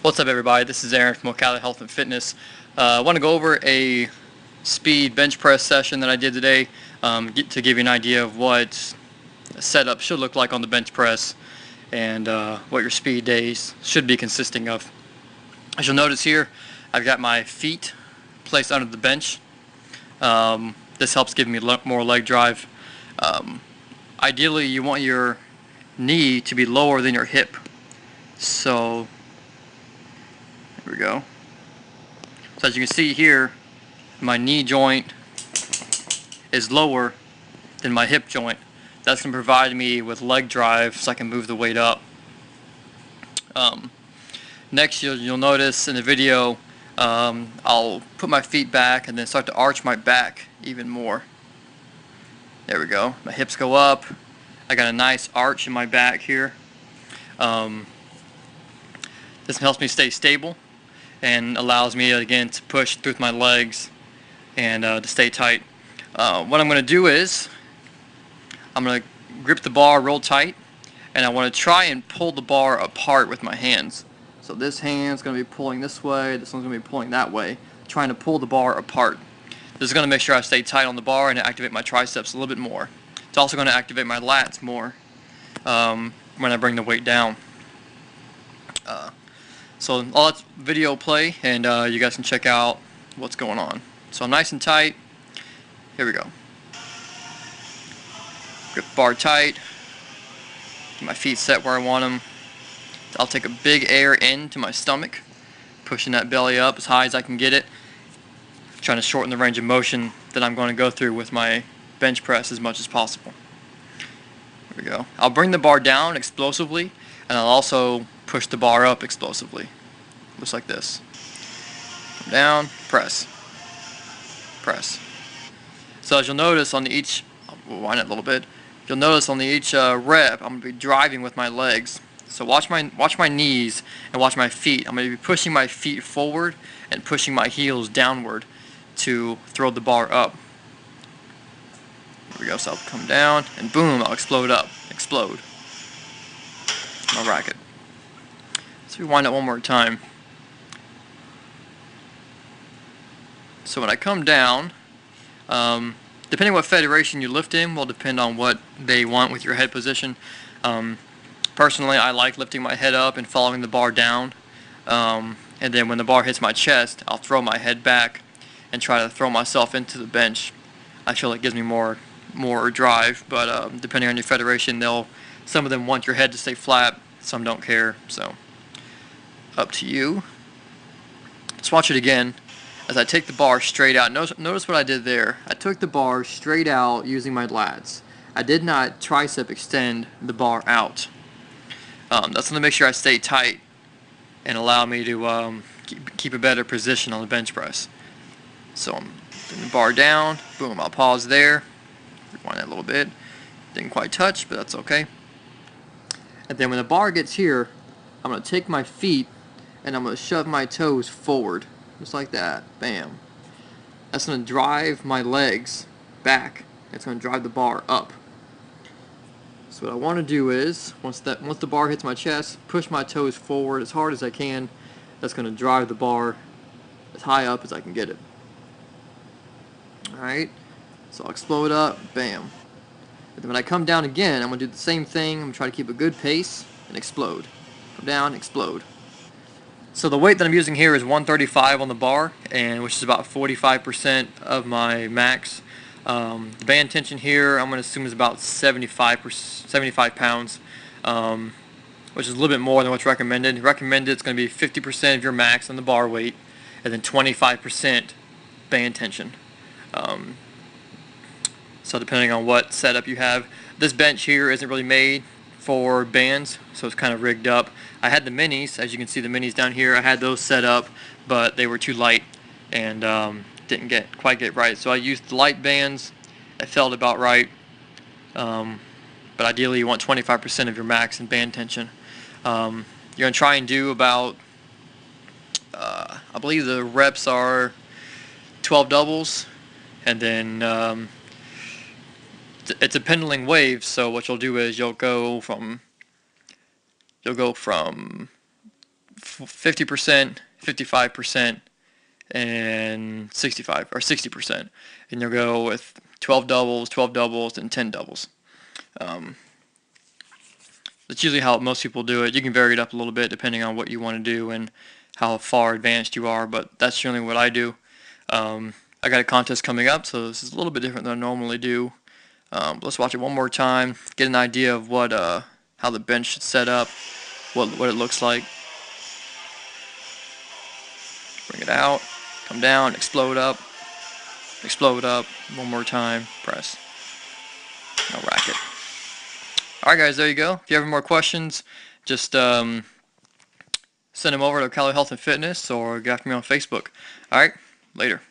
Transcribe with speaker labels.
Speaker 1: What's up, everybody? This is Aaron from Ocala Health and Fitness. I want to go over a speed bench press session that I did today to give you an idea of what a setup should look like on the bench press and what your speed days should be consisting of. As you'll notice here, I've got my feet placed under the bench. This helps give me more leg drive. Ideally, you want your knee to be lower than your hip. So there we go. So as you can see here, my knee joint is lower than my hip joint. That's going to provide me with leg drive so I can move the weight up. Next, you'll notice in the video, I'll put my feet back and then start to arch my back even more. There we go. My hips go up. I got a nice arch in my back here. This helps me stay stable and allows me again to push through my legs and to stay tight. What I'm going to do is I'm going to grip the bar real tight, and I want to try and pull the bar apart with my hands. So this hand's going to be pulling this way, this one's going to be pulling that way, trying to pull the bar apart. This is going to make sure I stay tight on the bar and activate my triceps a little bit more. It's also going to activate my lats more when I bring the weight down. So I'll let the video play and you guys can check out what's going on. So I'm nice and tight. Here we go. Grip the bar tight. Get my feet set where I want them. I'll take a big air into my stomach, pushing that belly up as high as I can get it. Trying to shorten the range of motion that I'm going to go through with my bench press as much as possible. There we go. I'll bring the bar down explosively, and I'll also push the bar up explosively. Looks like this. Come down, press. Press. So as you'll notice on each, I'll wind it a little bit. You'll notice on each rep, I'm going to be driving with my legs. So watch my knees and watch my feet. I'm going to be pushing my feet forward and pushing my heels downward to throw the bar up. There we go. So I'll come down and boom, I'll explode up. Explode. My racket. So we wind it one more time. So when I come down, depending on what federation you lift in will depend on what they want with your head position. Personally, I like lifting my head up and following the bar down, and then when the bar hits my chest, I'll throw my head back and try to throw myself into the bench. I feel it gives me more drive, but depending on your federation, some of them want your head to stay flat, some don't care, so up to you. Let's watch it again as I take the bar straight out. Notice what I did there. I took the bar straight out using my lats. I did not tricep extend the bar out. That's going to make sure I stay tight and allow me to keep a better position on the bench press. So I'm putting the bar down, boom, I'll pause there, rewind that a little bit. Didn't quite touch, but that's okay. And then when the bar gets here, I'm going to take my feet and I'm going to shove my toes forward, just like that, bam. That's going to drive my legs back. It's going to drive the bar up. So what I want to do is, once the bar hits my chest, push my toes forward as hard as I can. That's going to drive the bar as high up as I can get it. Alright, so I'll explode up, bam. And then when I come down again, I'm going to do the same thing. I'm going to try to keep a good pace and explode. Come down, explode. So the weight that I'm using here is 135 on the bar, which is about 45% of my max. The band tension here, I'm going to assume is about 75 pounds, which is a little bit more than what's recommended. Recommended it's going to be 50% of your max on the bar weight, and then 25% band tension. So depending on what setup you have, this bench here isn't really made for bands, so it's kind of rigged up. I had the minis, as you can see the minis down here, I had those set up, but they were too light and didn't quite get right. So I used the light bands. It felt about right, but ideally you want 25% of your max in band tension. You're going to try and do about, I believe the reps are 12 doubles, and then it's a pendulum wave, so what you'll do is you'll go from 50%, 55%, and 65 or 60%, and you'll go with 12 doubles, and 10 doubles. That's usually how most people do it. You can vary it up a little bit depending on what you want to do and how far advanced you are, but that's generally what I do. I got a contest coming up, so this is a little bit different than I normally do. Let's watch it one more time, get an idea of what how the bench should set up, what it looks like. Bring it out, come down, explode up, one more time, press. No racket. Alright guys, there you go. If you have any more questions, just send them over to Cali Health and Fitness or get after me on Facebook. Alright, later.